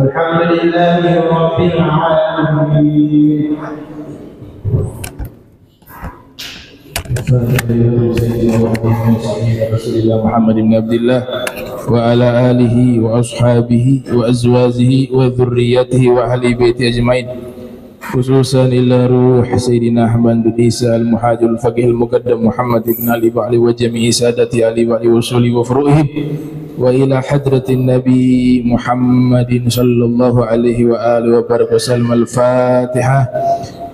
Walhamdulillahi rabbil alamin. Rasulullah Muhammad bin Abdullah wa ala alihi wa ashabihi wa azwajihi wa dhurriyyatihi wa ahli baiti ajmain, khususan ila ruh Sayyidina Ahmad bin Isa al-Muhajir al-Faqih al-Muqaddam Muhammad bin Ali Ba'li wa jami'i sadati Ali Ba'li wa usuli wa furu'ihim wa ila hadratin Nabi Muhammadin sallallahu alaihi wa alihi wa barak wasallam. Al-Fatihah.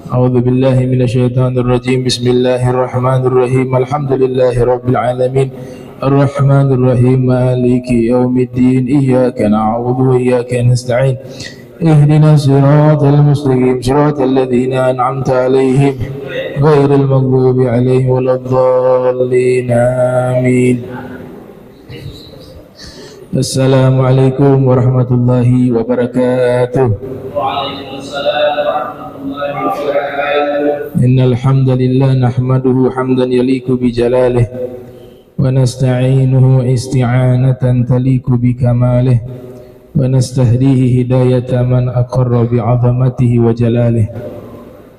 A'udzu billahi minasyaitonir rajim. Bismillahirrahmanirrahim. Alhamdulillahi rabbil alamin. Ar-Rahmanir Rahim. Maliki yaumiddin. Iyyaka na'budu wa iyyaka nasta'in. Ihdinas siratal mustaqim. Siratal ladzina an'amta 'alaihim ghairil maghdubi 'alaihim waladdallin. Amin. Assalamualaikum warahmatullahi wabarakatuh. Waalaikumsalam warahmatullahi wabarakatuh. Innal hamdalillah nahmaduhu hamdan yaliku bi jalalihi wa nasta'inuhu isti'anatan taliku bi kamalihi wa nastahdihi hidayata man aqarra bi 'azamatihi wa jalalihi.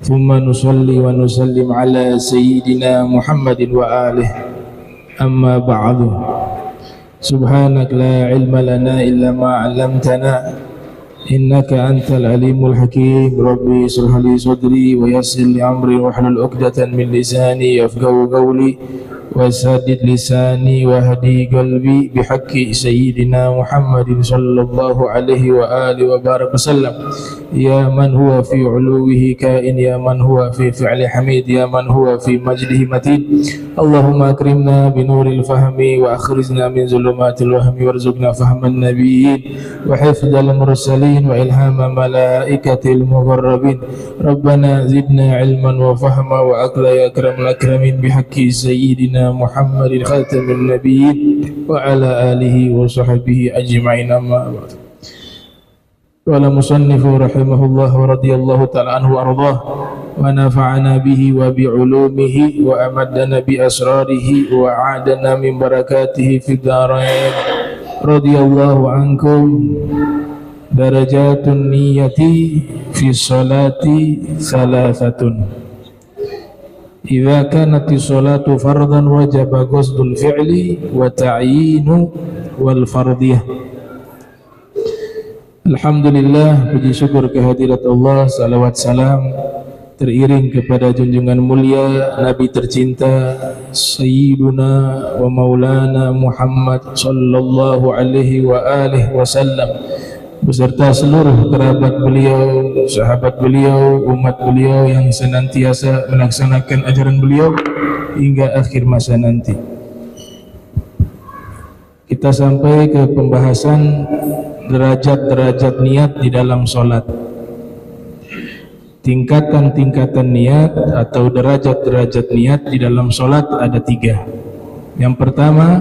Thumma nusalli wa nusallim ala sayyidina Muhammadin wa alihi. Amma ba'du. Subhanak la ilma lana illa ma 'allamtana innaka antal alimul hakim. Rabbi shrah li sadri wa yassir li amri wahlul 'uqdatan min lisani yafqahu qawli wa saddid lisani wa hadi qalbi bihaqqi sayyidina Muhammadin sallallahu alaihi wa alihi wa barak wasallam. Ya man huwa fi 'uluwihi kain, ya man huwa fi fi'li hamid, ya man huwa fi majdihi matin. Allahumma akrimna bi nuril fahmi wa akhrijna min zulumatil wahmi warzuqna fahman nabiyyin wa hifdzal mursalin wa ilhama malaikatil muqarrabin. Rabbana zidna ilman wa fahma wa aqla ya akramul akramin bihaqqi sayyidina Muhammadin khatamin nabiyyin wa ala alihi wa sahbihi ajma'in. Amma ba'd. Qala musannifu rahimahullah wa radiyallahu ta'ala anhu wa ardah wa nafa'ana bihi wa bi'ulumihi wa amaddana bi asrarihi wa a'adana min barakatihi fid dharain. Radiyallahu ankum. Darajatun niyati fi salati salasatun. Idza kanat as-salatu fardan wajaba qasdul fi'li wa ta'yinu wal fardiyah. Alhamdulillah, puji syukur kehadirat Allah, salawat salam teriring kepada junjungan mulia Nabi tercinta Sayyiduna wa Maulana Muhammad sallallahu alaihi wa alihi wasallam beserta seluruh kerabat beliau, sahabat beliau, umat beliau yang senantiasa melaksanakan ajaran beliau hingga akhir masa nanti. Kita sampai ke pembahasan derajat-derajat niat di dalam sholat. Tingkatan-tingkatan niat atau derajat-derajat niat di dalam sholat ada 3. Yang pertama,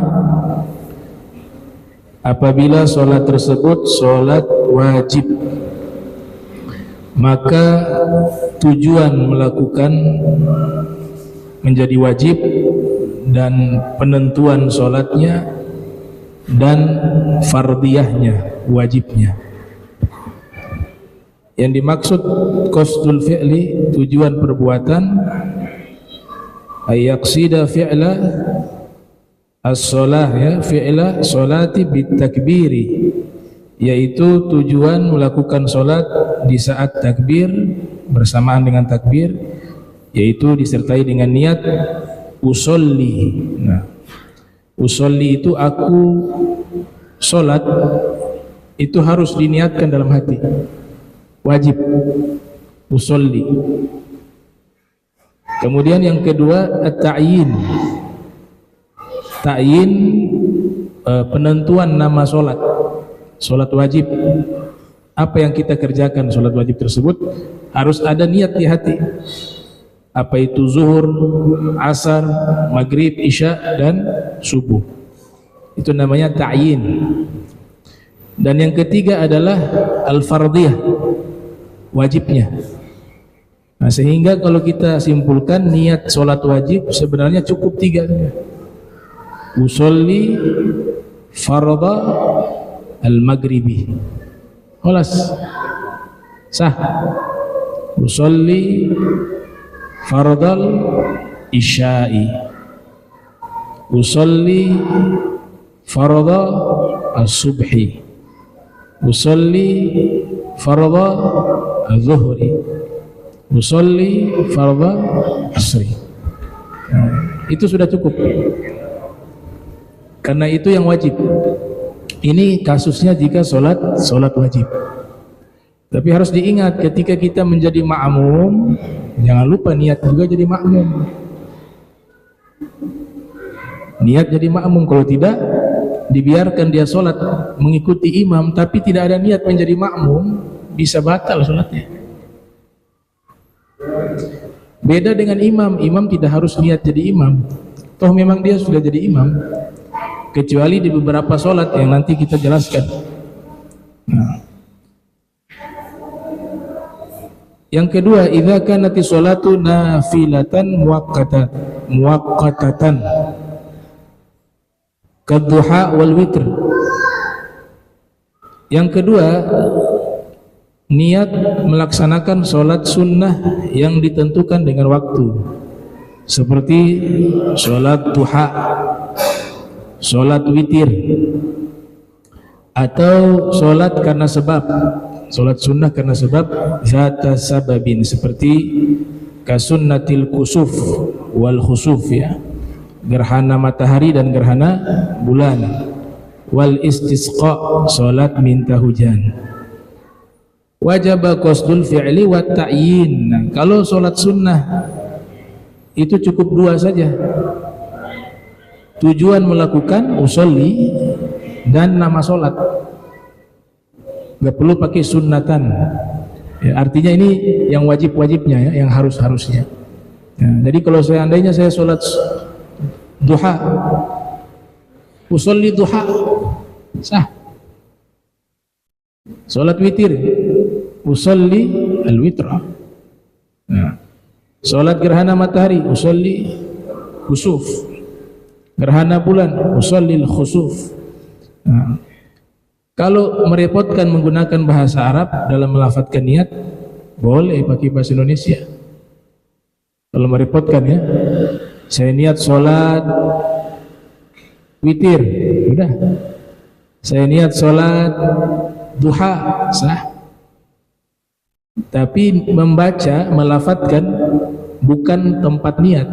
apabila sholat tersebut sholat wajib, maka tujuan melakukan menjadi wajib dan penentuan sholatnya dan fardiyahnya, wajibnya. Yang dimaksud qasdul fi'li, tujuan perbuatan, ayaqsida fi'la as-shalah, ya, fi'la sholati bitakbiri, yaitu tujuan melakukan sholat di saat takbir, bersamaan dengan takbir, yaitu disertai dengan niat usolli. Nah, usolli itu aku sholat, itu harus diniatkan dalam hati, wajib usolli. Kemudian yang kedua at-ta'yin. Ta'yin penentuan nama solat wajib, apa yang kita kerjakan solat wajib tersebut harus ada niat di hati. Apa itu zuhur, asar, maghrib, isya, dan subuh. Itu namanya ta'yin. Dan yang ketiga adalah al-fardiyah, wajibnya. Nah, sehingga kalau kita simpulkan niat solat wajib sebenarnya cukup 3 saja. Usolli fardha al-maghribi, khalas, sah. Usolli fardal isya'i, usolli fardha as-subhi, usolli fardha az-zuhri, usolli fardha asri. Itu sudah cukup, karena itu yang wajib. Ini kasusnya jika solat wajib. Tapi harus diingat, ketika kita menjadi makmum, jangan lupa niat juga jadi makmum. Niat jadi makmum. Kalau tidak, dibiarkan dia solat mengikuti imam tapi tidak ada niat menjadi makmum, bisa batal solatnya. Beda dengan imam tidak harus niat jadi imam, toh memang dia sudah jadi imam, kecuali di beberapa solat yang nanti kita jelaskan. Nah, yang kedua, idza kanati sholatu nafilatan muwaqqatatan kadduha wal witr. Yang kedua, niat melaksanakan sholat sunnah yang ditentukan dengan waktu, seperti sholat duha, sholat witir, atau sholat karena sebab, sholat sunnah karena sebab zata sababin, seperti kasunnatil kusuf wal khusuf, ya, gerhana matahari dan gerhana bulan, wal istisqa, sholat minta hujan. Wajib qasdul fi'li wa ta'yin. Nah, kalau sholat sunnah itu cukup 2 saja, tujuan melakukan usolli dan nama sholat, gak perlu pakai sunnatan, ya, artinya ini yang wajib-wajibnya, ya, yang harus-harusnya, ya. Jadi kalau seandainya saya sholat duha, usolli duha, sah. Sholat witir, usolli al-witra. Nah, sholat gerhana matahari, usolli khusuf. Gerhana bulan, usolli al-khusuf. Nah, kalau merepotkan menggunakan bahasa Arab dalam melafadzkan niat, boleh pakai bahasa Indonesia. Kalau merepotkan, ya, saya niat sholat witir, udah. Saya niat sholat duha, sah. Tapi membaca, melafadzkan bukan tempat niat,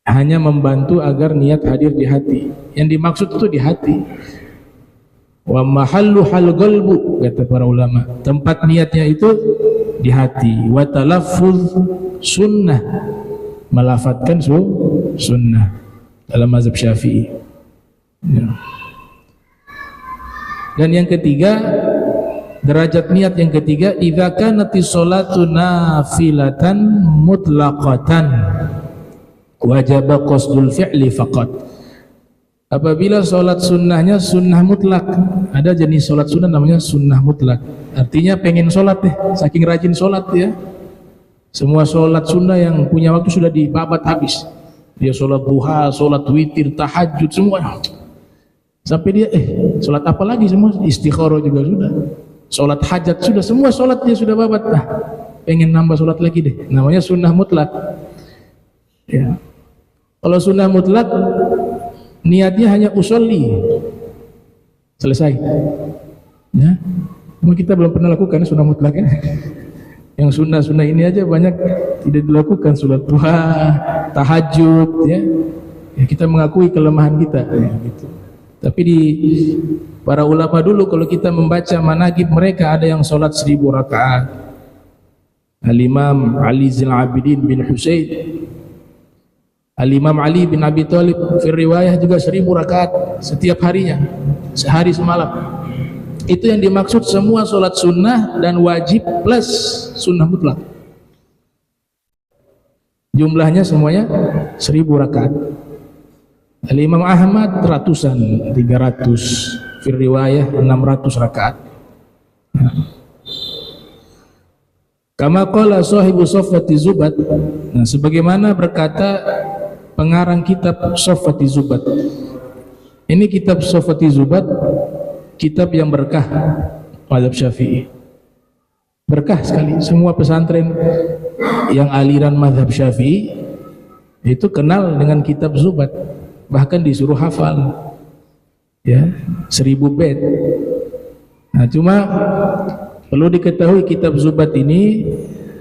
hanya membantu agar niat hadir di hati. Yang dimaksud itu di hati. Wa mahallu hal qalbu, kata para ulama, tempat niatnya itu di hati. Wa talaffuz sunnah, melafadzkan sunnah dalam mazhab Syafi'i, ya. Dan yang ketiga, derajat niat yang ketiga, idza kanati sholatu nafilatan mutlaqatan wajaba qasdul fi'li faqat. Apabila sholat sunnahnya sunnah mutlak, ada jenis sholat sunnah namanya sunnah mutlak, artinya pengen sholat deh, saking rajin sholat, ya. Semua sholat sunnah yang punya waktu sudah dibabat habis. Dia sholat duha, sholat witir, tahajud, semua. Sampai dia sholat apa lagi, semua istikharah juga sudah, sholat hajat sudah, semua sholat dia sudah babat. Nah, pengen nambah sholat lagi deh, namanya sunnah mutlak, ya. Kalau sunnah mutlak niatnya hanya usolli, selesai, ya. Cuma kita belum pernah lakukan sunnah mutlak, ya. Yang sunnah-sunnah ini aja banyak tidak dilakukan, sholat duha, tahajud, ya. Ya, kita mengakui kelemahan kita, ya, gitu. Tapi di para ulama dulu, kalau kita membaca manaqib mereka, ada yang sholat 1000 rakaat. Al-Imam Ali Zainal Abidin bin Husain Al-Imam Ali bin Abi Thalib fi riwayah juga 1000 rakaat setiap harinya, sehari semalam. Itu yang dimaksud semua sholat sunnah dan wajib plus sunnah mutlak. Jumlahnya semuanya 1000 rakaat. Al-Imam Ahmad ratusan, 300, fi riwayah 600 rakaat. Kama qala sahibu Saffati Zubat, nah sebagaimana berkata pengarang kitab Saffati Zubat. Ini kitab Saffati Zubat, kitab yang berkah mazhab Syafi'i. Berkah sekali, semua pesantren yang aliran mazhab Syafi'i itu kenal dengan kitab Zubat, bahkan disuruh hafal ya 1000 bait. Nah, cuma perlu diketahui kitab Zubat ini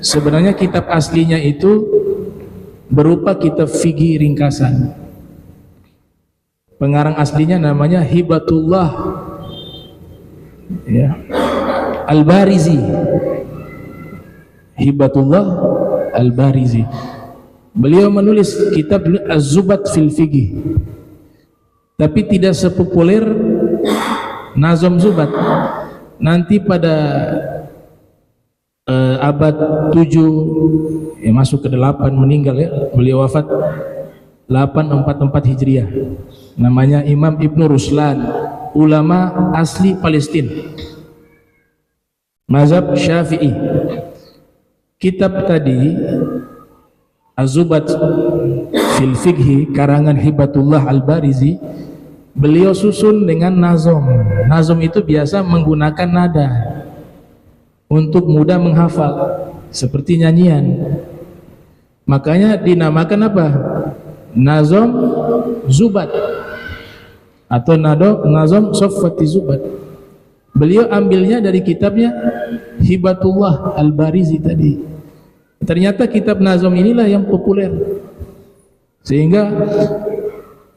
sebenarnya kitab aslinya itu berupa kitab fikih ringkasan. Pengarang aslinya namanya Hibatullah ya, Al-Barizi. Hibatullah Al-Barizi. Beliau menulis kitab Az-Zubat fil Fiqih, tapi tidak sepopuler Nazom Zubat. Nanti pada abad 7 ya, masuk ke 8 meninggal ya, beliau wafat 844 Hijriah. Namanya Imam Ibnu Ruslan, ulama asli Palestina, mazhab Syafi'i. Kitab tadi Az-Zubat fil Fiqhi karangan Hibatullah Al-Barizi, beliau susun dengan nazom. Nazom itu biasa menggunakan nada untuk mudah menghafal seperti nyanyian. Makanya dinamakan apa? Nazom Zubat atau Nazom Saffati Zubat. Beliau ambilnya dari kitabnya Hibatullah Al-Barizi tadi. Ternyata kitab nazom inilah yang populer, sehingga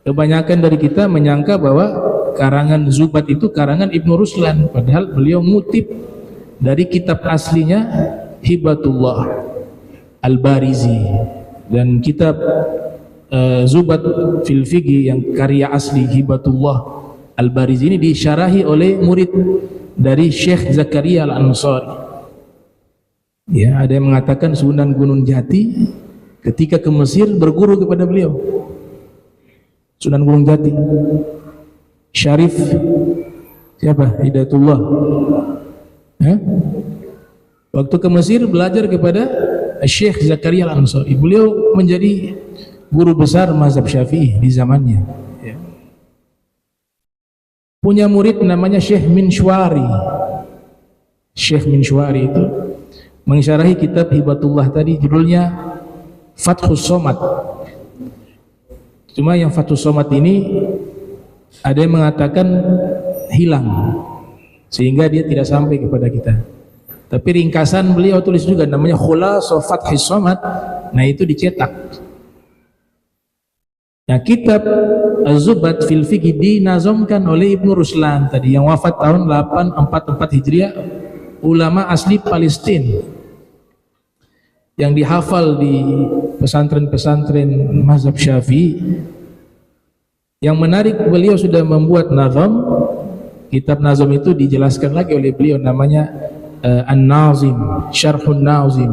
kebanyakan dari kita menyangka bahwa karangan Zubat itu karangan Ibnu Ruslan, padahal beliau ngutip dari kitab aslinya Hibatullah Al-Barizi. Dan kitab Zubat fil Fiqhi yang karya asli Hibatullah Al-Barizi ini disyarahi oleh murid dari Syekh Zakaria Al-Ansari. Ya, ada yang mengatakan Sunan Gunung Jati ketika ke Mesir berguru kepada beliau. Sunan Gunung Jati, Syarif siapa? Hidayatullah. Waktu ke Mesir belajar kepada Syekh Zakaria Al-Ansari. Beliau menjadi guru besar mazhab Syafi'i di zamannya. Punya murid namanya Syekh Minshwari. Syekh Minshwari itu mensyarahi kitab Hibatullah tadi, judulnya Fathus Somad. Cuma yang Fathus Somad ini ada yang mengatakan hilang sehingga dia tidak sampai kepada kita. Tapi ringkasan beliau tulis juga namanya Khulasa Fathus Somad. Nah, itu dicetak. Nah, kitab Az-Zubat fil Fiqhi dinazomkan oleh Ibnu Ruslan tadi yang wafat tahun 844 Hijriah, ulama asli Palestina yang dihafal di pesantren-pesantren mazhab Syafi'i. Yang menarik, beliau sudah membuat nazam. Kitab nazam itu dijelaskan lagi oleh beliau, namanya An-Nazim, Syarhun Nazim.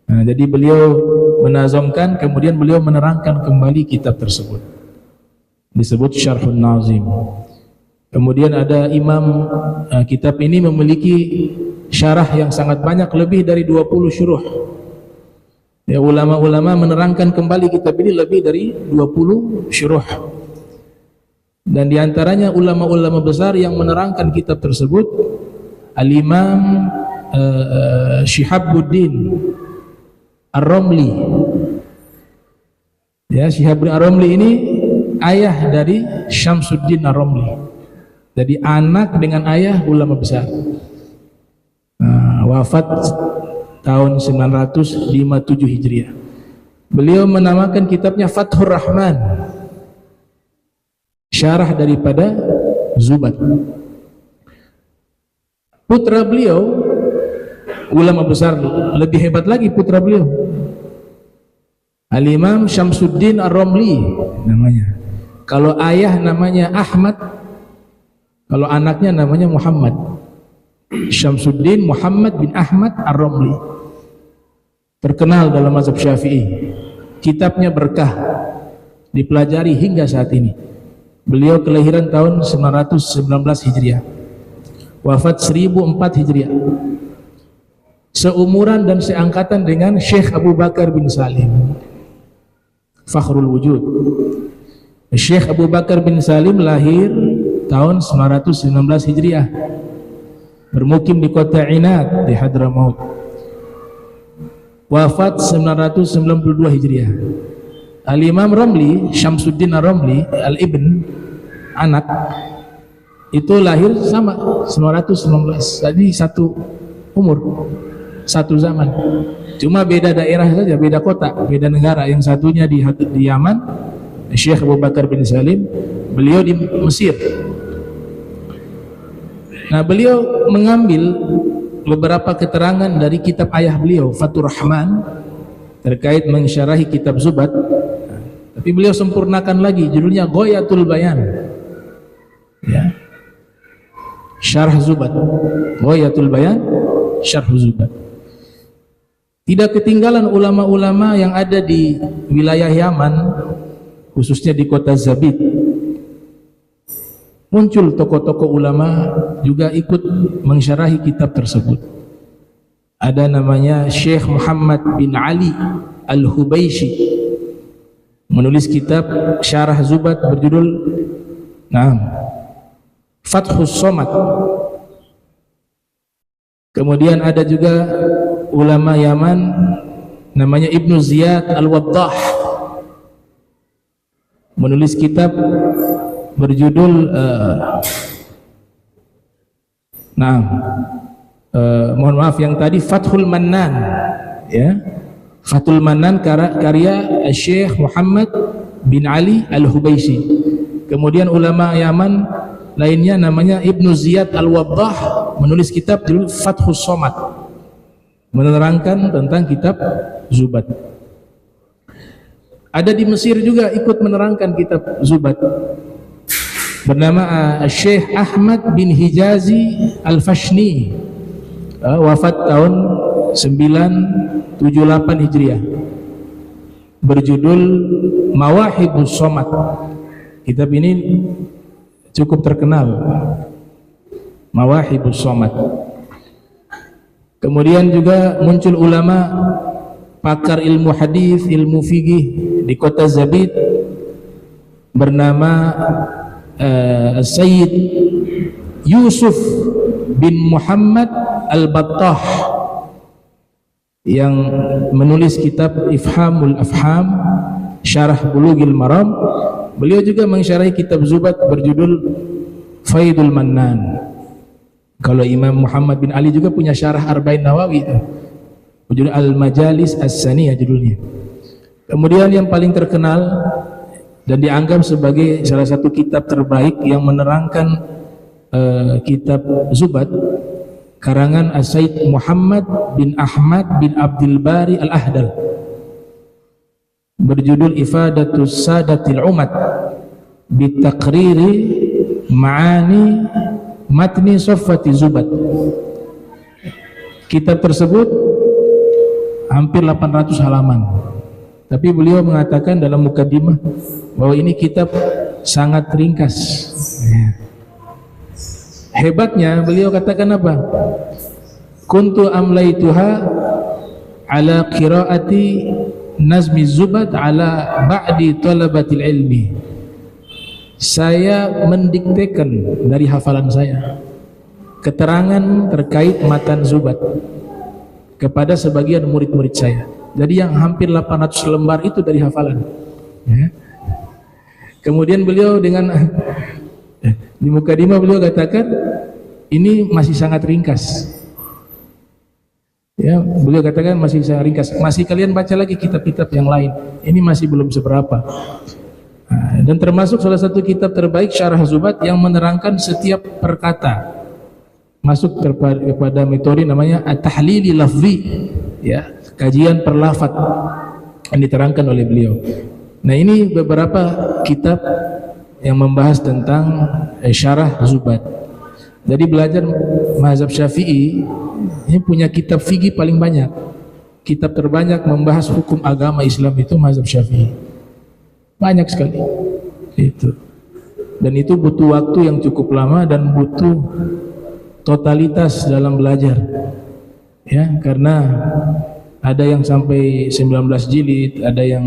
Nah, jadi beliau menazamkan, kemudian beliau menerangkan kembali kitab tersebut, disebut Syarhun Nazim. Kemudian ada imam, kitab ini memiliki syarah yang sangat banyak, lebih dari 20 syuruh. Ya, ulama-ulama menerangkan kembali kitab ini lebih dari 20 syuruh. Dan diantaranya ulama-ulama besar yang menerangkan kitab tersebut, Al-Imam Syihabuddin Ar-Romli. Ya, Syihabuddin Ar-Romli ini ayah dari Syamsuddin Ar-Romli. Jadi anak dengan ayah ulama besar. Nah, wafat tahun 957 Hijriah. Beliau menamakan kitabnya Fathur Rahman, syarah daripada Zubat. Putra beliau ulama besar, lebih hebat lagi putra beliau, Al-Imam Syamsuddin Ar-Romli namanya. Kalau ayah namanya Ahmad, kalau anaknya namanya Muhammad. Syamsuddin Muhammad bin Ahmad Ar-Romli, terkenal dalam mazhab Syafi'i. Kitabnya berkah, dipelajari hingga saat ini. Beliau kelahiran tahun 919 Hijriah, wafat 1004 Hijriah. Seumuran dan seangkatan dengan Syekh Abu Bakar bin Salim, Fakhrul Wujud. Syekh Abu Bakar bin Salim lahir tahun 919 Hijriah, bermukim di kota Inad di Hadramaut, wafat 992 Hijriah. Al-Imam Romli, Syamsuddin Ar-Romli, Al-Ibn, anak, itu lahir sama 919, jadi satu umur, satu zaman, cuma beda daerah saja, beda kota, beda negara. Yang satunya di Yaman, Syekh Abu Bakar bin Salim, beliau di Mesir. Nah, beliau mengambil beberapa keterangan dari kitab ayah beliau, Fathur Rahman, terkait mensyarahi kitab Zubat. Tapi beliau sempurnakan lagi, judulnya Ghayatul Bayan, ya, Syarh Zubat. Ghayatul Bayan, Syarh Zubat. Tidak ketinggalan ulama-ulama yang ada di wilayah Yaman, khususnya di kota Zabid. Muncul tokoh-tokoh ulama juga ikut mensyarahi kitab tersebut. Ada namanya Syekh Muhammad bin Ali Al-Hubayshi, menulis kitab Syarah Zubat berjudul Fathus Somad. Kemudian ada juga ulama Yaman namanya Ibnu Ziyad Al-Waddah, menulis kitab berjudul mohon maaf yang tadi Fathul Mannan, ya, Fathul Mannan karya Syekh Muhammad bin Ali Al-Hubayshi. Kemudian ulama Yaman lainnya namanya Ibnu Ziyad Al-Waddah, menulis kitab berjudul Fathus Somad, menerangkan tentang kitab Zubat. Ada di Mesir juga ikut menerangkan kitab Zubat, bernama Syekh Ahmad bin Hijazi Al-Fashni, wafat tahun 978 Hijriah, berjudul Mawahibus Somad. Kitab ini cukup terkenal, Mawahibus Somad. Kemudian juga muncul ulama pakar ilmu hadis, ilmu fikih di kota Zabid, bernama Sayyid Yusuf bin Muhammad Al-Battah, yang menulis kitab Ifhamul Afham, Syarah Bulughil Maram. Beliau juga mensyarahi kitab Zubat berjudul Faidul Mannan. Kalau Imam Muhammad bin Ali juga punya syarah Arba'in Nawawi, berjudul Al-Majalis As-Saniyah judulnya. Kemudian yang paling terkenal dan dianggap sebagai salah satu kitab terbaik yang menerangkan kitab Zubat, karangan As-Sayyid Muhammad bin Ahmad bin Abdul Bari Al-Ahdal, berjudul Ifadatus Sadatil Umat Bitaqriri Ma'ani Matni Soffati Zubat. Kitab tersebut hampir 800 halaman, tapi beliau mengatakan dalam mukadimah bahwa ini kitab sangat ringkas. Hebatnya beliau katakan apa? Kuntu amlaituha ala qiraati nazmi Zubat ala ba'di talabatil ilmi. Saya mendiktekan dari hafalan saya keterangan terkait matan Zubat kepada sebagian murid-murid saya. Jadi yang hampir 800 lembar itu dari hafalan, ya. Kemudian beliau dengan di mukadimah beliau katakan ini masih sangat ringkas, ya. Beliau katakan masih sangat ringkas, masih kalian baca lagi kitab-kitab yang lain, ini masih belum seberapa. Dan termasuk salah satu kitab terbaik Syarah Zubat yang menerangkan setiap perkata, masuk kepada metode namanya At-Tahlili Lafzi, ya, kajian per lafaz. yang diterangkan oleh beliau. Nah, ini beberapa kitab yang membahas tentang syarah Zubat. Jadi belajar mazhab Syafi'i ini punya kitab fikih paling banyak. Kitab terbanyak membahas hukum agama Islam itu mazhab Syafi'i. Banyak sekali. Itu. Dan itu butuh waktu yang cukup lama dan butuh totalitas dalam belajar. Ya, karena ada yang sampai 19 jilid, ada yang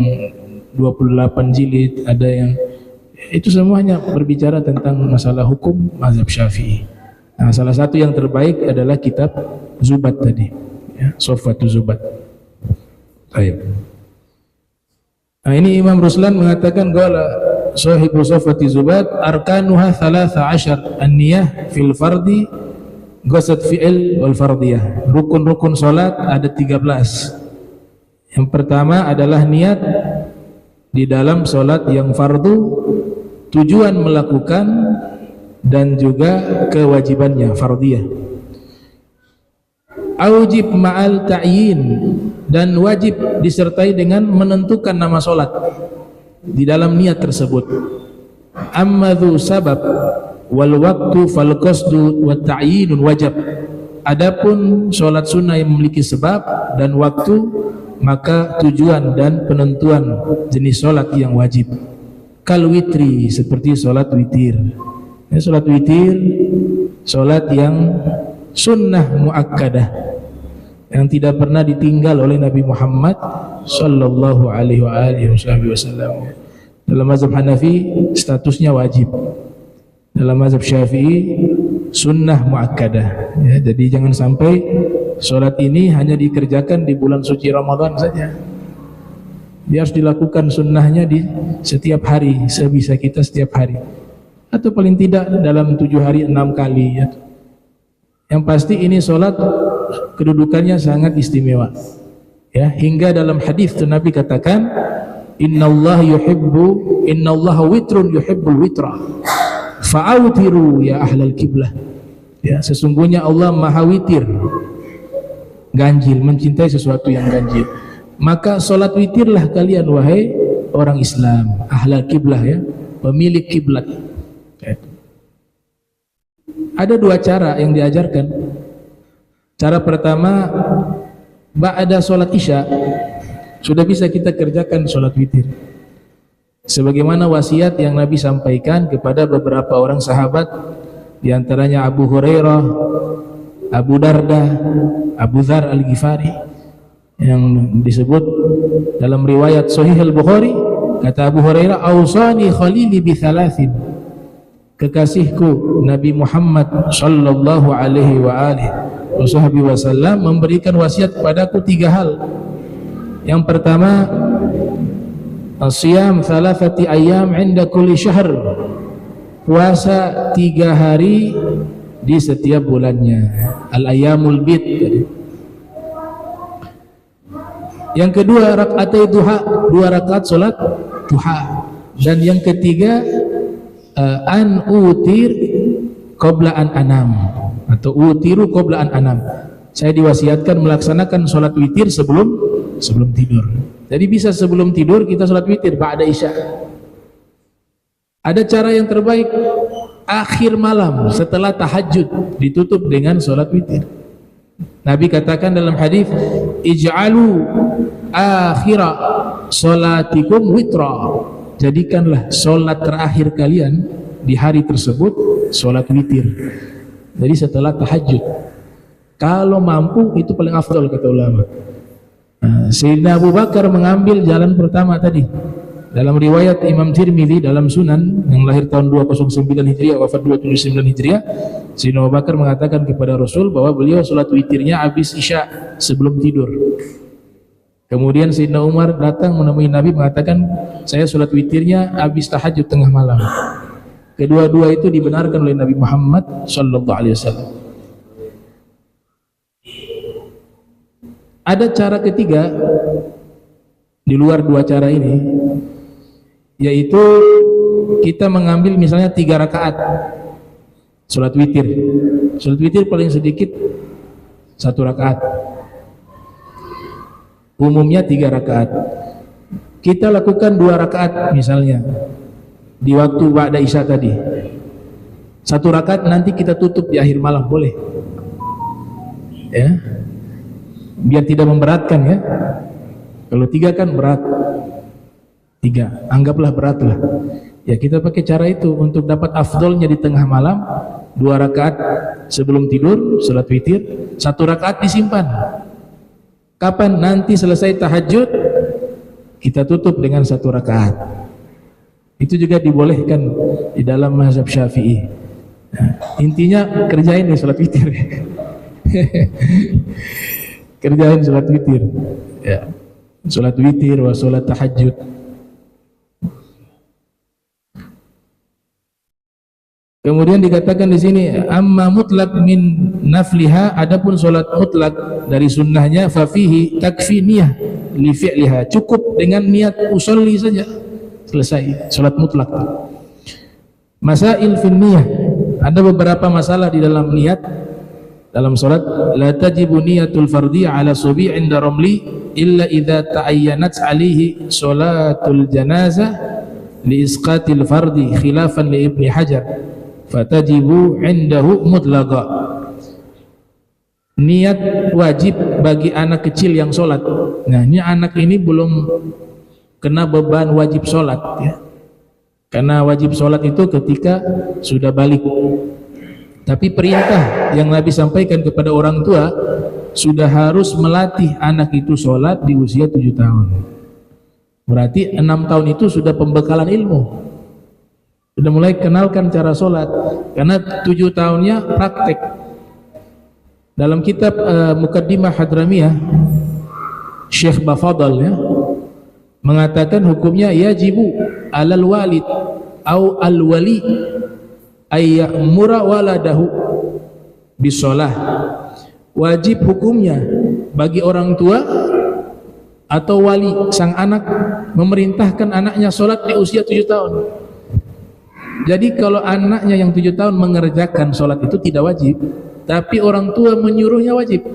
28 jilid, ada yang itu semuanya berbicara tentang masalah hukum mazhab Syafi'i. Nah, salah satu yang terbaik adalah kitab Zubat tadi, ya, Sofwatu Zubat. Baik. Nah, ini Imam Ruslan mengatakan qala sahibu Sofwati Zubat arkanuha 13 an-niyah fil fardi ghasat fi'il wal fardiyah. Rukun-rukun salat ada 13. Yang pertama adalah niat di dalam salat yang fardu, tujuan melakukan dan juga kewajibannya fardiyah. Aujib ma'al ta'yin, dan wajib disertai dengan menentukan nama solat di dalam niat tersebut. Amma dzu sabab wal waktu fal qasdu wa ta'yinun wajib. Adapun solat sunnah yang memiliki sebab dan waktu, maka tujuan dan penentuan jenis solat yang wajib. Kal witri, seperti solat witir. Solat witir solat yang sunnah muakkadah, yang tidak pernah ditinggal oleh Nabi Muhammad sallallahu alaihi wasallam. Dalam mazhab Hanafi statusnya wajib. Dalam mazhab Syafi'i sunnah muakkadah. Ya, jadi jangan sampai salat ini hanya dikerjakan di bulan suci Ramadan saja. Dia harus dilakukan sunnahnya di setiap hari, sebisa kita setiap hari. Atau paling tidak dalam 7 hari 6 kali. Ya. Yang pasti ini salat kedudukannya sangat istimewa. Ya, hingga dalam hadis Nabi katakan, innallaha witrun yuhibbul witra. Fa'awtiru ya ahlal kiblah. Ya, sesungguhnya Allah Maha witir, ganjil, mencintai sesuatu yang ganjil. Maka salat witirlah kalian wahai orang Islam, ahlal kiblah, ya, pemilik kiblat. Ada 2 cara yang diajarkan. Cara pertama, ba'da salat Isya sudah bisa kita kerjakan salat witir. Sebagaimana wasiat yang Nabi sampaikan kepada beberapa orang sahabat, di antaranya Abu Hurairah, Abu Darda, Abu Dzar Al-Ghifari, yang disebut dalam riwayat Sahih Al-Bukhari, kata Abu Hurairah, "Ausani khalili bi thalathin." Kekasihku Nabi Muhammad sallallahu alaihi wasallam memberikan wasiat kepadaku 3 hal. Yang pertama, As-siyam thalathati ayyam 'inda kulli syahr. Puasa 3 hari di setiap bulannya. Al-ayyamul bid. Yang kedua, rakaatai duha, 2 rakaat salat duha. Dan yang ketiga, an utir qabla an anam, atau utiru qabla an anam. Saya diwasiatkan melaksanakan salat witir sebelum tidur. Jadi bisa sebelum tidur kita salat witir ba'da Isya. Ada cara yang terbaik, akhir malam setelah tahajud ditutup dengan salat witir. Nabi katakan dalam hadis, ij'alu akhira salatikum witra. Jadikanlah salat terakhir kalian di hari tersebut salat witir. Jadi setelah tahajud. Kalau mampu itu paling afdal kata ulama. Sayyidina Abu Bakar mengambil jalan pertama tadi. Dalam riwayat Imam Tirmidzi dalam Sunan yang lahir tahun 209 Hijriah, wafat 279 Hijriah, Sayyidina Abu Bakar mengatakan kepada Rasul bahwa beliau salat witirnya habis Isya sebelum tidur. Kemudian Sayyidina Umar datang menemui Nabi mengatakan, saya salat witirnya habis tahajud tengah malam. Kedua-dua itu dibenarkan oleh Nabi Muhammad sallallahu alaihi wasallam. Ada cara ketiga di luar 2 cara ini, yaitu kita mengambil misalnya 3 rakaat salat witir. Salat witir paling sedikit 1 rakaat. Umumnya 3 rakaat. Kita lakukan 2 rakaat misalnya di waktu ba'da isya tadi. 1 rakaat nanti kita tutup di akhir malam, boleh. Ya. Biar tidak memberatkan ya. Kalau 3 kan berat. 3, anggaplah berat lah. Ya kita pakai cara itu untuk dapat afdolnya di tengah malam. 2 rakaat sebelum tidur, salat witir. 1 rakaat disimpan. Kapan nanti selesai tahajud, kita tutup dengan 1 rakaat. Itu juga dibolehkan di dalam mazhab Syafi'i. Nah, intinya kerjain nih salat witir. Kerjain salat witir. Ya. Salat witir wa salat tahajud. Kemudian dikatakan di sini amma mutlak min nafliha, adapun salat mutlak dari sunnahnya fa fihi takfi niyah li fi'liha, cukup dengan niat usolli saja selesai salat mutlak. Masail fin niyah, ada beberapa masalah di dalam niat dalam salat. La tajibu niyatul fardiyah ala subi' inda ramli illa idza ta'ayyanat alaihi salatul janazah li isqatil fardi khilafan li Ibnu Hajar fatajibu indahu mutlaqa. Niat wajib bagi anak kecil yang sholat. Nah ini anak ini belum kena beban wajib sholat ya. Karena wajib sholat itu ketika sudah balik. Tapi perintah yang Nabi sampaikan kepada orang tua, sudah harus melatih anak itu sholat di usia 7 tahun. Berarti 6 tahun itu sudah pembekalan ilmu, sudah mulai kenalkan cara sholat. Karena 7 tahunnya praktek. Dalam kitab Muqaddimah Hadramiyah, Syekh Bafadal ya, mengatakan hukumnya yajibu alal walid au al wali ayyamura waladahu bisolah. Wajib hukumnya bagi orang tua atau wali sang anak memerintahkan anaknya sholat di usia 7 tahun. Jadi kalau anaknya yang 7 tahun mengerjakan sholat itu tidak wajib, tapi orang tua menyuruhnya wajib.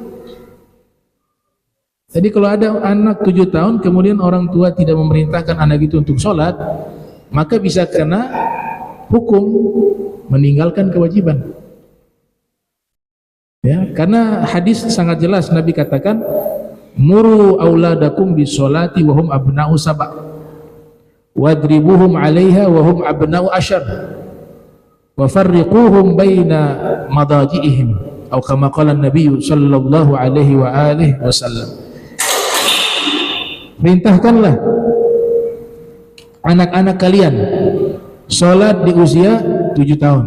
Jadi kalau ada anak 7 tahun kemudian orang tua tidak memerintahkan anak itu untuk sholat, maka bisa kena hukum meninggalkan kewajiban. Ya, karena hadis sangat jelas, Nabi katakan, muru auladakum bisolati wahum abna'u sab'a wadribuhum 'alaiha wa hum abna'u asyar wa farriquhum baina madaji'ihim atau kama qala an-nabiy sallallahu alaihi wa alihi wasallam. Perintahkanlah anak-anak kalian salat di usia 7 tahun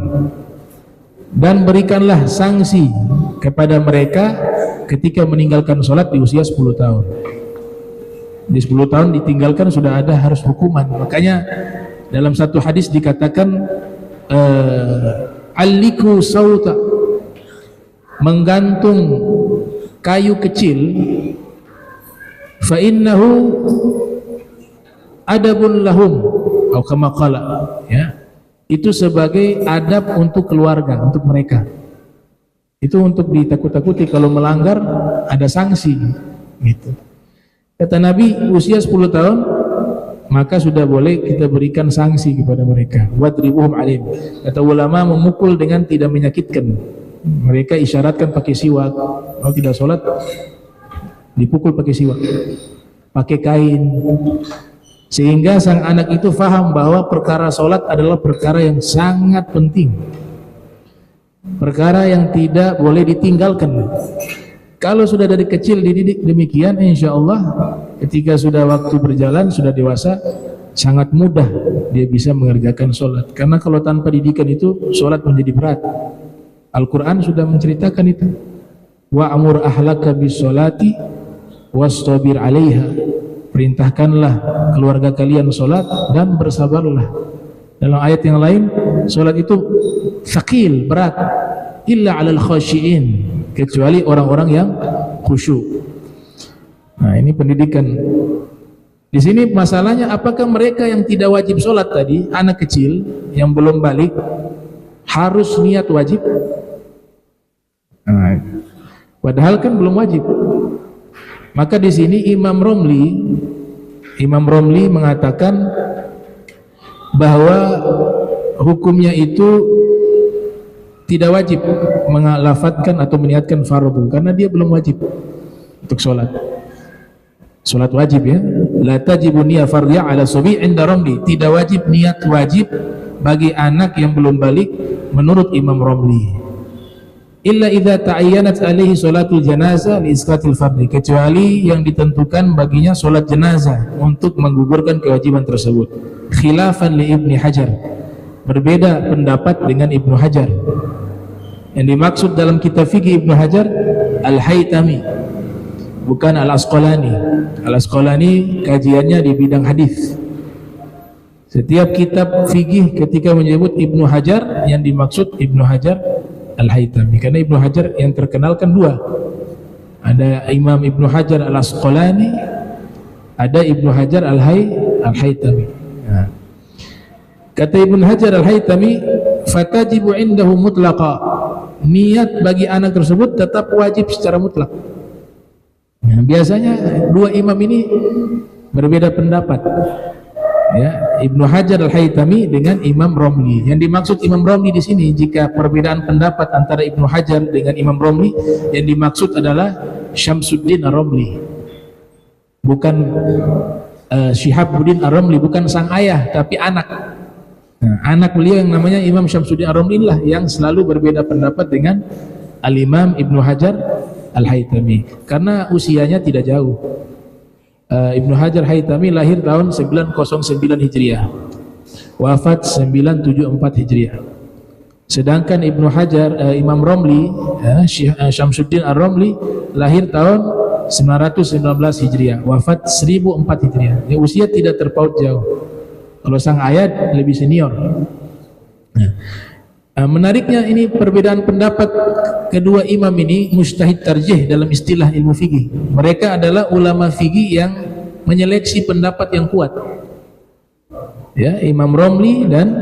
dan berikanlah sanksi kepada mereka ketika meninggalkan salat di usia 10 tahun. Di 10 tahun ditinggalkan sudah ada harus hukuman. Makanya dalam satu hadis dikatakan alliku sauta, menggantung kayu kecil, fa innahu adabun lahum atau kama qala ya, itu sebagai adab untuk keluarga, untuk mereka. Itu untuk ditakut-takuti, kalau melanggar ada sanksi gitu. Kata Nabi, usia 10 tahun maka sudah boleh kita berikan sanksi kepada mereka. Wadribuhum 'alaihim. Kata ulama, memukul dengan tidak menyakitkan. Mereka isyaratkan pakai siwak. Kalau tidak sholat dipukul pakai siwak, pakai kain, sehingga sang anak itu faham bahwa perkara sholat adalah perkara yang sangat penting, perkara yang tidak boleh ditinggalkan. Kalau sudah dari kecil dididik demikian, insya Allah ketika sudah waktu berjalan, sudah dewasa, sangat mudah dia bisa mengerjakan sholat. Karena kalau tanpa didikan itu sholat menjadi berat. Al-Quran sudah menceritakan itu. Wa'amur ahlaka bis-sholati wastabir 'alaiha. Perintahkanlah keluarga kalian sholat dan bersabarlah. Dalam ayat yang lain, sholat itu thaqil, berat, illa 'alal khashi'in, kecuali orang-orang yang khusyuk. Nah, ini pendidikan. Di sini masalahnya, apakah mereka yang tidak wajib sholat tadi, anak kecil yang belum balik, harus niat wajib? Nah, padahal kan belum wajib. Maka di sini Imam Romli Imam Romli mengatakan bahwa hukumnya itu tidak wajib mengalafadzkan atau meniatkan fardu karena dia belum wajib untuk sholat wajib ya. La tajibu niyah fardhiyah ala subi inda Romli, tidak wajib niat wajib bagi anak yang belum balik menurut Imam Romli. Illa idza ta'ayyanat alaihi sholatul janazah li isqatil fardhi, kecuali yang ditentukan baginya sholat jenazah untuk menggugurkan kewajiban tersebut. Khilafan li Ibni Hajar, berbeda pendapat dengan Ibnu Hajar. Yang dimaksud dalam kitab fikih Ibnu Hajar Al-Haytami, bukan Al-Asqalani. Al-Asqalani kajiannya di bidang hadis. Setiap kitab fikih ketika menyebut Ibnu Hajar, yang dimaksud Ibnu Hajar Al-Haytami, karena Ibnu Hajar yang terkenal kan dua, ada Imam Ibnu Hajar Al-Asqalani, ada Ibnu Hajar Al-Haytami. Nah, kata Ibnu Hajar Al-Haytami, fatajibu indahu mutlaqa, niat bagi anak tersebut tetap wajib secara mutlak. Nah, biasanya dua imam ini berbeda pendapat ya, Ibnu Hajar Al-Haytami dengan Imam Romli. Yang dimaksud Imam Romli di sini, jika perbedaan pendapat antara Ibnu Hajar dengan Imam Romli, yang dimaksud adalah Syamsuddin Ar-Romli, bukan Syihabuddin Ar-Romli, bukan sang ayah tapi anak. Nah, anak beliau yang namanya Imam Syamsuddin Ar-Romli lah yang selalu berbeda pendapat dengan Al-Imam Ibnu Hajar Al-Haytami karena usianya tidak jauh. Ibnu Hajar Haytami lahir tahun 909 Hijriah, wafat 974 Hijriah. Sedangkan Ibnu Hajar Imam Romli Syamsuddin Ar-Romli lahir tahun 919 Hijriah, wafat 1004 Hijriah. Ya, usia tidak terpaut jauh. Kalau sang ayah lebih senior. Menariknya ini perbedaan pendapat kedua imam ini mujtahid tarjih dalam istilah ilmu fikih. Mereka adalah ulama fikih yang menyeleksi pendapat yang kuat. Ya, Imam Romli dan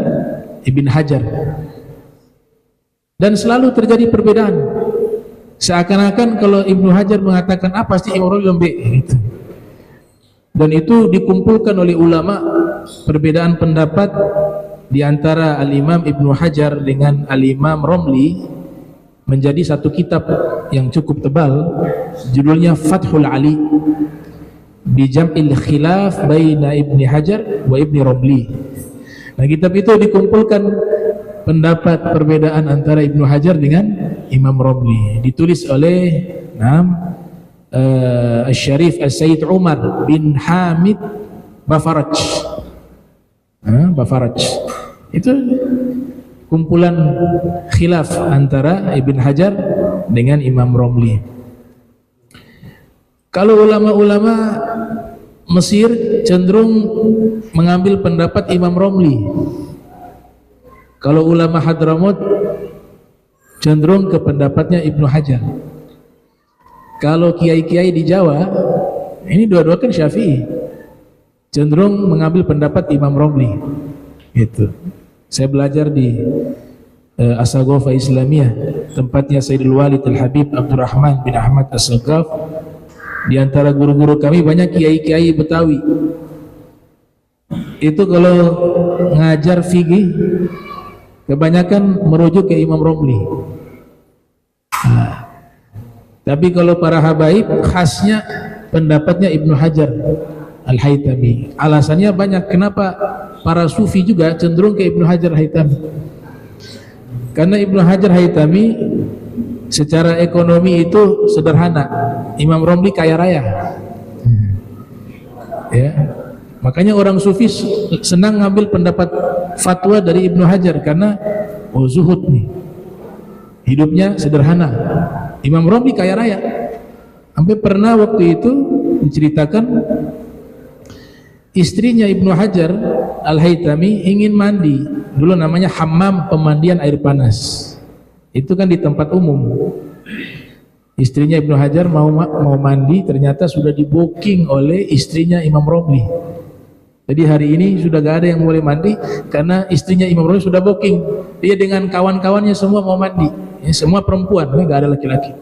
Ibn Hajar. Dan selalu terjadi perbedaan. Seakan-akan kalau Ibnu Hajar mengatakan A, pasti Imam Romli bilang B gitu. Dan itu dikumpulkan oleh ulama, perbedaan pendapat di antara Al-Imam Ibnu Hajar dengan Al-Imam Romli menjadi satu kitab yang cukup tebal, judulnya Fathul Ali bi Jam'il Khilaf baina Ibni Hajar wa Ibni Romli. Nah, kitab itu dikumpulkan pendapat perbedaan antara Ibnu Hajar dengan Imam Romli, ditulis oleh Al-Syarif Al-Sayyid Umar bin Hamid Bafaraj. Bafaraj itu kumpulan khilaf antara Ibn Hajar dengan Imam Romli. Kalau ulama-ulama Mesir cenderung mengambil pendapat Imam Romli. Kalau ulama Hadramut cenderung ke pendapatnya Ibnu Hajar. Kalau kiai-kiai di Jawa, ini dua-dua kan Syafi'i, cenderung mengambil pendapat Imam Romli. Gitu. Saya belajar di As-Saghafah Islamiyah, tempatnya Sayyidul Walid Al-Habib Abdurrahman bin Ahmad As-Saghaf. Di antara guru-guru kami banyak kiai-kiai Betawi. Itu kalau ngajar fikih kebanyakan merujuk ke Imam Romli. Tapi kalau para habaib khasnya pendapatnya Ibnu Hajar Al-Haytami. Alasannya banyak kenapa para sufi juga cenderung ke Ibnu Hajar Al-Haytami. Karena Ibnu Hajar Al-Haytami secara ekonomi itu sederhana. Imam Romli kaya raya. Ya. Makanya orang sufi senang ngambil pendapat fatwa dari Ibnu Hajar karena zuhud nih. Hidupnya sederhana. Imam Romli kaya raya. Sampai pernah waktu itu diceritakan istrinya Ibnu Hajar Al-Haytami ingin mandi. Dulu namanya hammam, pemandian air panas. Itu kan di tempat umum. Istrinya Ibnu Hajar mau mandi, ternyata sudah di-booking oleh istrinya Imam Romli. Jadi hari ini sudah gak ada yang boleh mandi karena istrinya Imam Romli sudah booking. Dia dengan kawan-kawannya semua mau mandi. Ya, semua perempuan, gak ada laki-laki.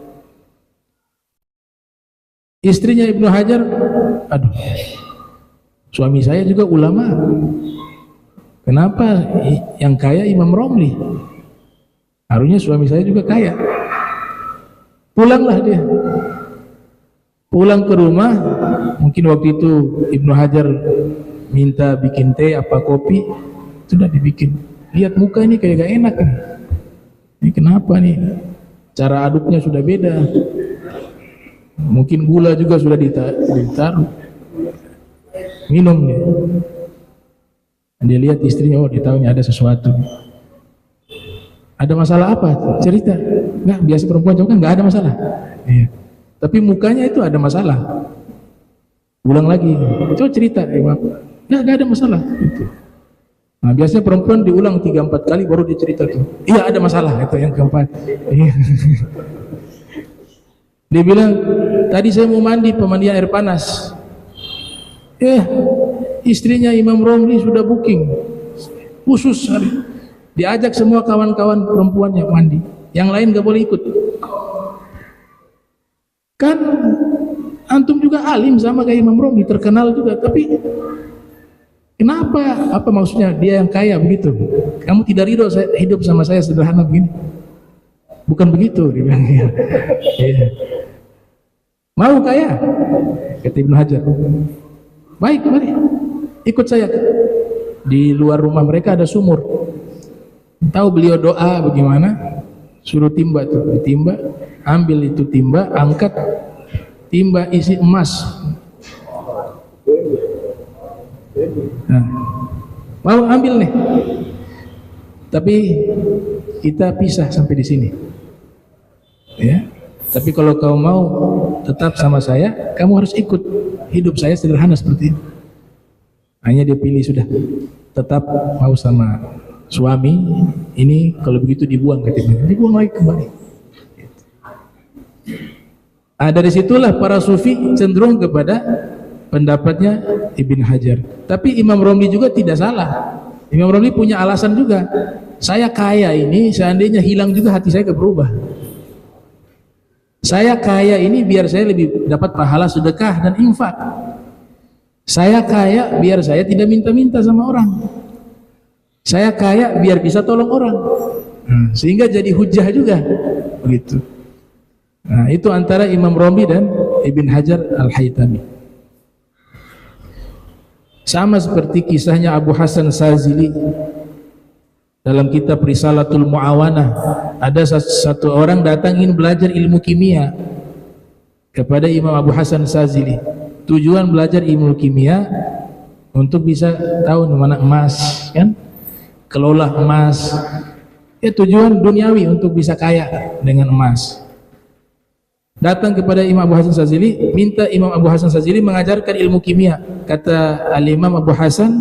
Istrinya Ibnu Hajar, aduh, Suami saya juga ulama. Kenapa yang kaya Imam Romli? Harusnya suami saya juga kaya. Pulanglah dia. Pulang ke rumah, mungkin waktu itu Ibnu Hajar minta bikin teh apa kopi, sudah dibikin. Lihat muka ini kayak gak enak nih. Ini kenapa nih? Cara aduknya sudah beda. Mungkin gula juga sudah ditaruh. Minum dia. Dia lihat istrinya, oh dia tahu ada sesuatu. Ada masalah apa? Cerita. Nggak, biasa perempuan cowok kan nggak ada masalah. Iya. Tapi mukanya itu ada masalah. Ulang lagi, coba cerita. Nggak ada masalah. Gitu. Nah, biasanya perempuan diulang 3-4 kali baru dia cerita tuh. Iya ada masalah, itu yang keempat. Iya. Dia bilang, tadi saya mau mandi pemandian air panas. Istrinya Imam Romli sudah booking khusus hari. Diajak semua kawan-kawan perempuannya mandi, yang lain gak boleh ikut. Kan antum juga alim sama kayak Imam Romli, terkenal juga, tapi kenapa? Apa maksudnya dia yang kaya begitu? Kamu tidak ridho hidup sama saya sederhana begini? Bukan begitu, dia bilang. Ya. Mau kaya? Kata Ibnu Hajar. Baik, mari ikut saya. Di luar rumah mereka ada sumur. Tahu beliau doa bagaimana? Suruh timba tuh, ditimba, ambil itu timba, angkat timba isi emas. Nah, mau ambil nih. Tapi kita pisah sampai di sini. Ya. Tapi kalau kau mau tetap sama saya, kamu harus ikut. Hidup saya sederhana seperti ini. Hanya dia pilih sudah. Tetap mau sama suami. Ini kalau begitu dibuang katanya. Dibuang lagi kembali. Dari situlah para sufi cenderung kepada pendapatnya Ibn Hajar. Tapi Imam Romli juga tidak salah. Imam Romli punya alasan juga. Saya kaya ini, seandainya hilang juga hati saya berubah. Saya kaya ini biar saya lebih dapat pahala sedekah dan infak. Saya kaya biar saya tidak minta-minta sama orang. Saya kaya biar bisa tolong orang. Sehingga jadi hujah juga. Begitu. Nah, itu antara Imam Romli dan Ibn Hajar Al-Haytami. Sama seperti kisahnya Abu Hasan Sazili dalam kitab Risalatul Mu'awanah. Ada satu orang datang ingin belajar ilmu kimia kepada Imam Abu Hasan Sazili. Tujuan belajar ilmu kimia untuk bisa tahu mana emas, kan? Kelola emas. Ya, tujuan duniawi untuk bisa kaya dengan emas. Datang kepada Imam Abu Hasan Sazili, minta Imam Abu Hasan Sazili mengajarkan ilmu kimia. Kata Al-Imam Abu Hasan,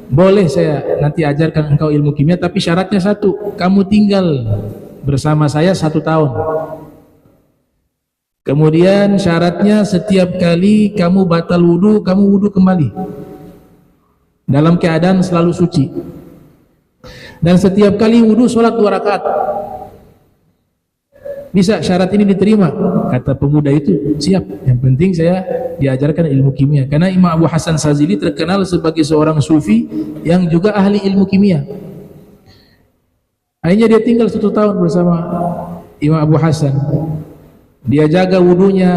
boleh saya nanti ajarkan engkau ilmu kimia, tapi syaratnya satu, kamu tinggal bersama saya 1 tahun. Kemudian syaratnya setiap kali kamu batal wudu, kamu wudu kembali dalam keadaan selalu suci. Dan setiap kali wudu sholat 2 rakaat. Bisa syarat ini diterima? Kata pemuda itu, siap. Yang penting saya diajarkan ilmu kimia. Karena Imam Abu Hasan Sazili terkenal sebagai seorang sufi yang juga ahli ilmu kimia. Akhirnya dia tinggal 1 tahun bersama Imam Abu Hasan. Dia jaga wudunya,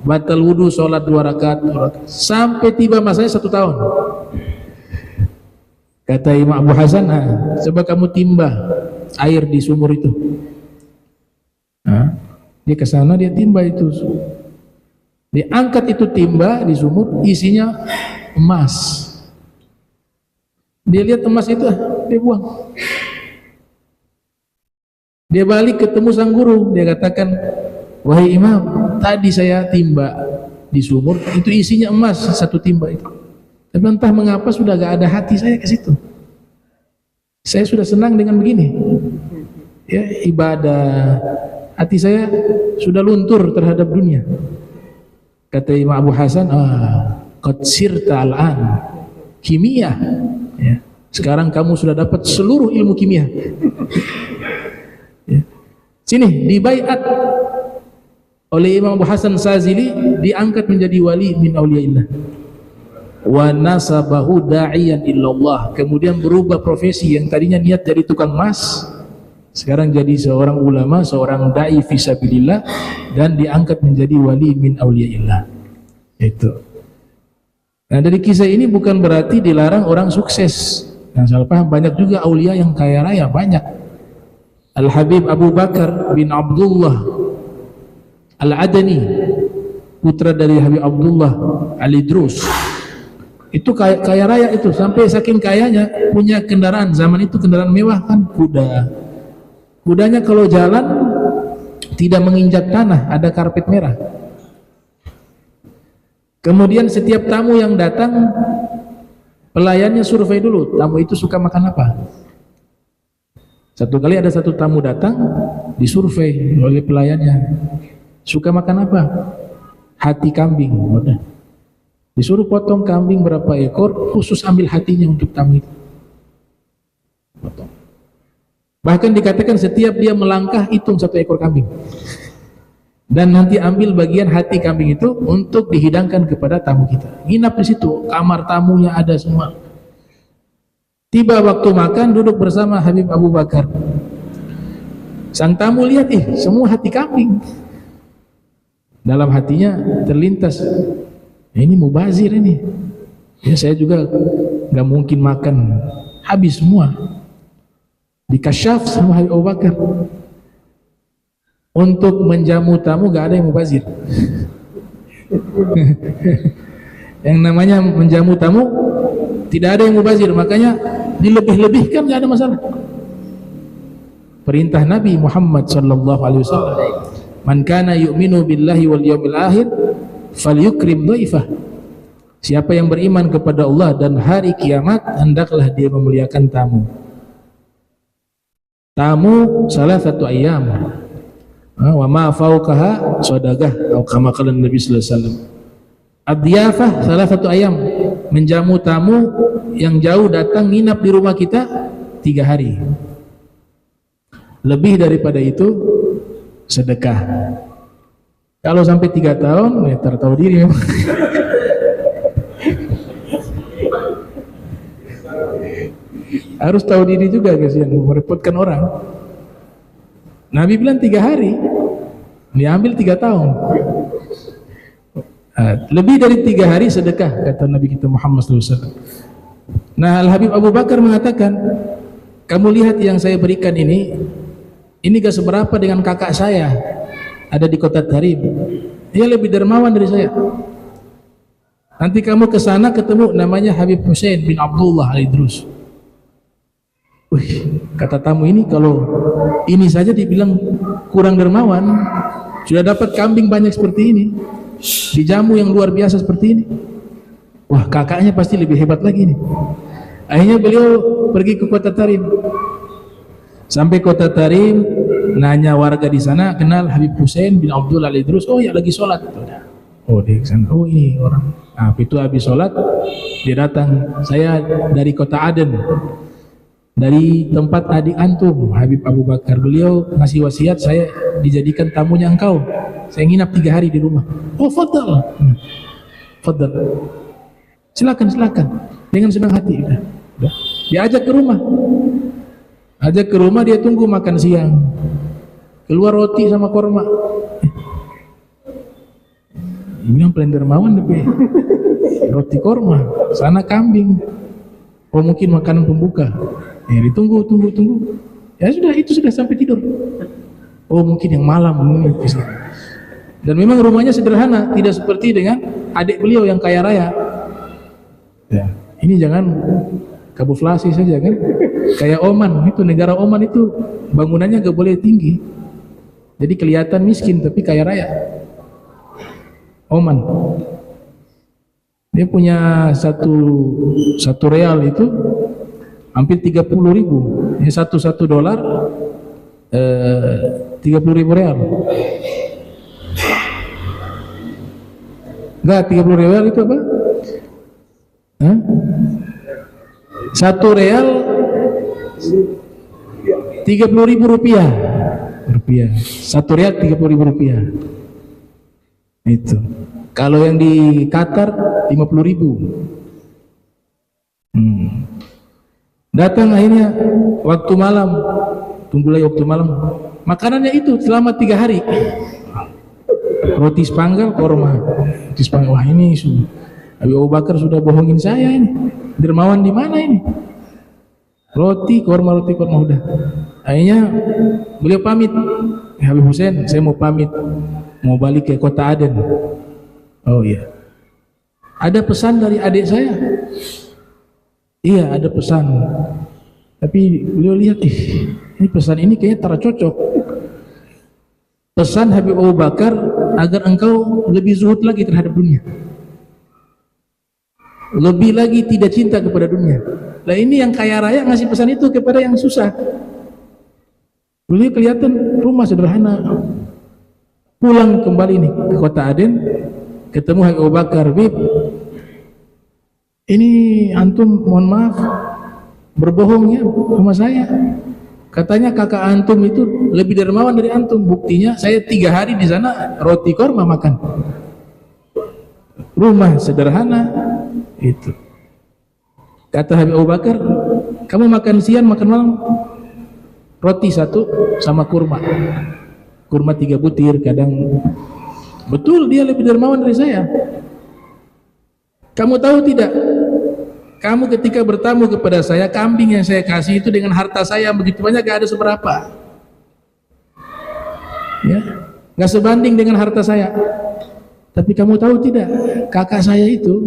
batal wudu, sholat 2 rakaat, sampai tiba masanya 1 tahun. Kata Imam Abu Hasan, coba kamu timba air di sumur itu. Dia ke sana, dia timba itu, dia angkat itu timba di sumur, isinya emas. Dia lihat emas itu, dia buang. Dia balik ketemu sang guru, dia katakan, wahai Imam, tadi saya timba di sumur, itu isinya emas 1 timba itu. Tapi entah mengapa sudah gak ada hati saya ke situ. Saya sudah senang dengan begini, ya, ibadah. Hati saya sudah luntur terhadap dunia. Kata Imam Abu Hasan, qad sirta al-an kimia. Ya. Sekarang kamu sudah dapat seluruh ilmu kimia. Ya. Sini dibaiat oleh Imam Abu Hasan Sazili, diangkat menjadi wali min auliyaillah. wa nasabahu da'iyan illallah, kemudian berubah profesi, yang tadinya niat jadi tukang emas sekarang jadi seorang ulama, seorang dai fisabilillah, dan diangkat menjadi wali min auliyaillah. Itu. Nah, dari kisah ini bukan berarti dilarang orang sukses. Nah, salah paham, banyak juga aulia yang kaya raya, banyak. Al-Habib Abu Bakar bin Abdullah Al-Adani, putra dari Habib Abdullah Al-Idrus, itu kaya raya itu, sampai saking kayanya punya kendaraan, zaman itu kendaraan mewah kan, kudanya kalau jalan tidak menginjak tanah, ada karpet merah. Kemudian setiap tamu yang datang, pelayannya survei dulu, tamu itu suka makan apa. Satu kali ada satu tamu datang, disurvei oleh pelayannya, suka makan apa? Hati kambing. Udah, disuruh potong kambing berapa ekor, khusus ambil hatinya untuk tamu itu, potong. Bahkan dikatakan setiap dia melangkah hitung 1 ekor kambing, dan nanti ambil bagian hati kambing itu untuk dihidangkan kepada tamu kita. Nginap di situ, kamar tamunya ada semua. Tiba waktu makan, duduk bersama Habib Abu Bakar. Sang tamu lihat, semua hati kambing. Dalam hatinya terlintas, ini mubazir ini. Ya, saya juga nggak mungkin makan habis semua. Dikasyaf sama Habib Abu Bakar. Untuk menjamu tamu gak ada yang mubazir. Yang namanya menjamu tamu tidak ada yang mubazir, makanya dilebih-lebihkan, gak ada masalah. Perintah Nabi Muhammad sallallahu alaihi wasallam, man kana yu'minu billahi wal yawmil akhir falyukrim dhaifah. Siapa yang beriman kepada Allah dan hari kiamat, hendaklah dia memuliakan tamu. Tamu salah satu ayam, wa ma fauqaha sadaqah, atau kama qala Nabi sallallahu alaihi wasallam. Ad-diyafah salah satu ayam, menjamu tamu yang jauh datang nginap di rumah kita 3 hari. Lebih daripada itu sedekah. Kalau sampai 3 tahun, ya tahu diri. Harus tahu diri juga, kasihan, merepotkan orang. Nabi bilang 3 hari, diambil 3 tahun. Lebih dari 3 hari sedekah, kata Nabi kita Muhammad SAW. Nah, Al-Habib Abu Bakar mengatakan, kamu lihat yang saya berikan ini gak seberapa dengan kakak saya, ada di kota Tarim. Dia lebih dermawan dari saya. Nanti kamu ke sana ketemu, namanya Habib Hussein bin Abdullah Al-Idrus. Wih, kata tamu ini, kalau ini saja dibilang kurang dermawan, sudah dapat kambing banyak seperti ini, dijamu yang luar biasa seperti ini, wah kakaknya pasti lebih hebat lagi nih. Akhirnya beliau pergi ke kota Tarim. Sampai kota Tarim, nanya warga di sana, kenal Habib Hussein bin Abdullah Al-Idrus. Oh ya, lagi sholat. Oh, di sana. Oh, ini orang. Nah, itu habis sholat dia datang, saya dari kota Aden, dari tempat adik antum Habib Abu Bakar. Beliau ngasih wasiat saya dijadikan tamunya engkau, saya nginap 3 hari di rumah. Oh, fadal, fadal, silakan dengan senang hati. Udah. Diajak ke rumah, dia tunggu makan siang, keluar roti sama korma. Ini yang paling dermawan tapi roti korma, sana kambing. Oh, mungkin makanan pembuka. Ya, ditunggu. Ya sudah, itu sudah sampai tidur. Oh, mungkin yang malam. Dan memang rumahnya sederhana, tidak seperti dengan adik beliau yang kaya raya. Ya, ini jangan kamuflase saja kan. Kayak Oman, itu negara Oman itu bangunannya gak boleh tinggi. Jadi kelihatan miskin tapi kaya raya. Oman. Dia punya satu real itu hampir 30.000. Ini $1 30.000 real. Enggak, 30 real itu apa? Hah? 1 real 30.000 rupiah. 1 real 30.000 rupiah. Itu. Kalau yang di Qatar 50.000. Datang akhirnya waktu malam, tunggu lagi waktu malam, makanannya itu selama 3 hari. Roti sepanggal korma, roti sepanggal. Wah ini Habib Abu Bakar sudah bohongin saya ini. Dermawan di mana ini? Roti korma udah. Akhirnya beliau pamit. Habib Hussein, saya mau pamit, mau balik ke kota Aden. Oh iya. Ada pesan dari adik saya. Iya, ada pesan. Tapi beliau lihat, ini pesan ini kayaknya tak cocok. Pesan Habib Abu Bakar agar engkau lebih zuhud lagi terhadap dunia, lebih lagi tidak cinta kepada dunia. Nah ini yang kaya raya ngasih pesan itu kepada yang susah. Beliau kelihatan rumah sederhana. Pulang kembali nih ke kota Aden, ketemu Habib Abu Bakar. Bib, ini antum mohon maaf berbohong ya sama saya. Katanya kakak antum itu lebih dermawan dari antum. Buktinya saya 3 hari di sana roti korma makan. Rumah sederhana itu. Kata Habib Abu Bakar, kamu makan siang makan malam roti 1 sama kurma. Kurma 3 butir kadang. Betul dia lebih dermawan dari saya. Kamu tahu tidak? Kamu ketika bertamu kepada saya, kambing yang saya kasih itu dengan harta saya yang begitu banyak gak ada seberapa. Ya, gak sebanding dengan harta saya. Tapi kamu tahu tidak? Kakak saya itu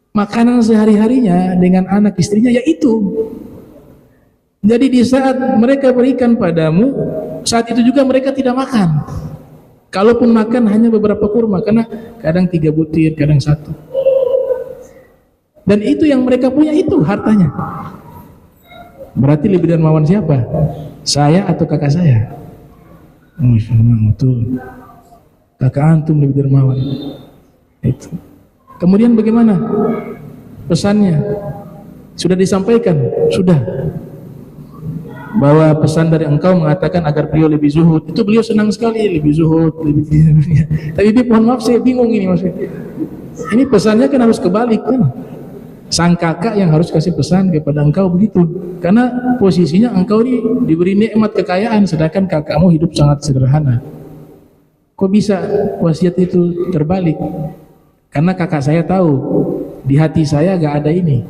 makanan sehari-harinya dengan anak istrinya yaitu. Jadi di saat mereka berikan padamu, saat itu juga mereka tidak makan. Kalaupun makan hanya beberapa kurma, karena kadang 3 butir, kadang 1. Dan itu yang mereka punya, itu hartanya. Berarti lebih dermawan siapa? Saya atau kakak saya? Betul. Kakak antum lebih dermawan. Itu. Kemudian bagaimana pesannya? Sudah disampaikan? Sudah. Bahwa pesan dari engkau mengatakan agar beliau lebih zuhud. Itu beliau senang sekali, lebih zuhud, lebih. Tapi mohon maaf saya bingung ini maksudnya. Ini pesannya kan harus kebalik kan? Sang kakak yang harus kasih pesan kepada engkau begitu, karena posisinya engkau ini diberi nikmat kekayaan sedangkan kakakmu hidup sangat sederhana. Kok bisa wasiat itu terbalik? Karena kakak saya tahu di hati saya gak ada ini,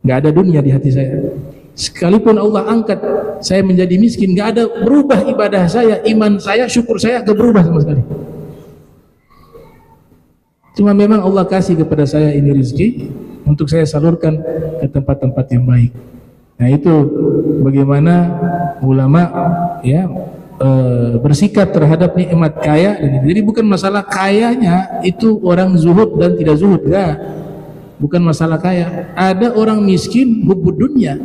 gak ada dunia di hati saya. Sekalipun Allah angkat saya menjadi miskin, gak ada berubah ibadah saya, iman saya, syukur saya gak berubah sama sekali. Cuma memang Allah kasih kepada saya ini rezeki untuk saya salurkan ke tempat-tempat yang baik. Nah itu bagaimana ulama ya bersikap terhadap nikmat kaya. Jadi bukan masalah kayanya itu orang zuhud dan tidak zuhud, enggak. Bukan masalah kaya. Ada orang miskin hubbud dunya.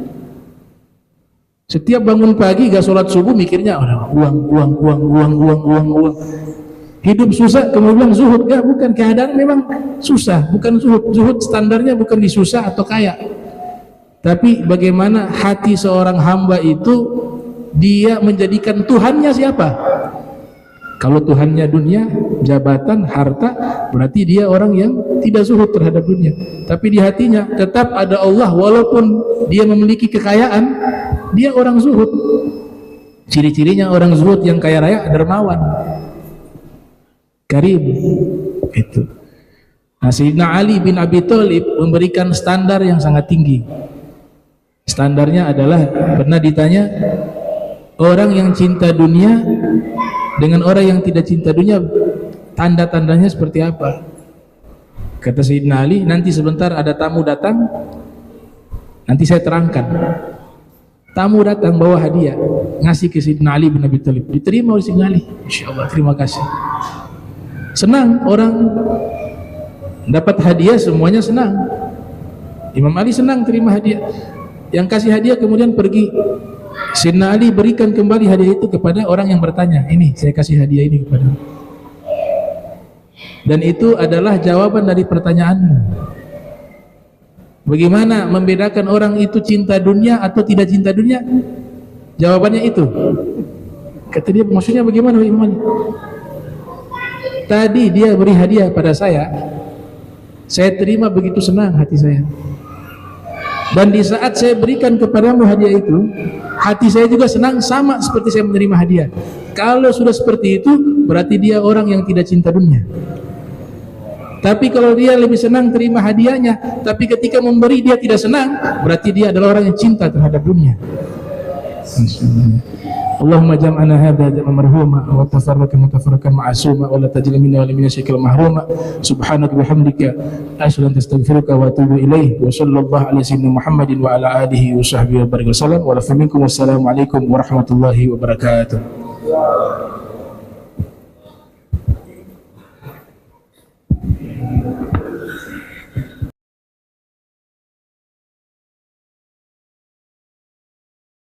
Setiap bangun pagi gak sholat subuh mikirnya uang. Hidup susah kemudian zuhud, enggak, bukan, keadaan memang susah, bukan zuhud. Zuhud standarnya bukan di susah atau kaya, tapi bagaimana hati seorang hamba itu dia menjadikan Tuhannya siapa. Kalau Tuhannya dunia, jabatan, harta, berarti dia orang yang tidak zuhud terhadap dunia. Tapi di hatinya tetap ada Allah, walaupun dia memiliki kekayaan, dia orang zuhud. Ciri-cirinya orang zuhud yang kaya raya, dermawan, karim, itu. Nah, Sayyidina Ali bin Abi Thalib memberikan standar yang sangat tinggi. Standarnya adalah, pernah ditanya orang yang cinta dunia dengan orang yang tidak cinta dunia, tanda-tandanya seperti apa? Kata Sayyidina Ali, nanti sebentar ada tamu datang, nanti saya terangkan. Tamu datang bawa hadiah, ngasih ke Sayyidina Ali bin Abi Thalib, diterima oleh Sayyidina Ali. Insyaallah, terima kasih. Senang orang dapat hadiah, semuanya senang. Imam Ali senang terima hadiah. Yang kasih hadiah kemudian pergi. Sayyidina Ali berikan kembali hadiah itu kepada orang yang bertanya, ini saya kasih hadiah ini kepada. Dan itu adalah jawaban dari pertanyaanmu. Bagaimana membedakan orang itu cinta dunia atau tidak cinta dunia? Jawabannya itu. Kata dia, maksudnya bagaimana Imam Ali? Tadi dia beri hadiah pada saya terima begitu senang hati saya. Dan di saat saya berikan kepadamu hadiah itu, hati saya juga senang sama seperti saya menerima hadiah. Kalau sudah seperti itu, berarti dia orang yang tidak cinta dunia. Tapi kalau dia lebih senang terima hadiahnya, tapi ketika memberi dia tidak senang, berarti dia adalah orang yang cinta terhadap dunia. Allahumma jam'ana hadha jam'an marhuma wa tafarraqna tafarraqan ma'suma wa la taj'al minna wa la minna syakil mahruma subhanaka bihamdika asyhadu an astaghfiruka wa atubu ilaik wa sallallahu ala sayyidina Muhammadin wa ala alihi wa sahbihi wa barik wasallam wa la minkum wassalamu alaikum warahmatullahi wabarakatuh.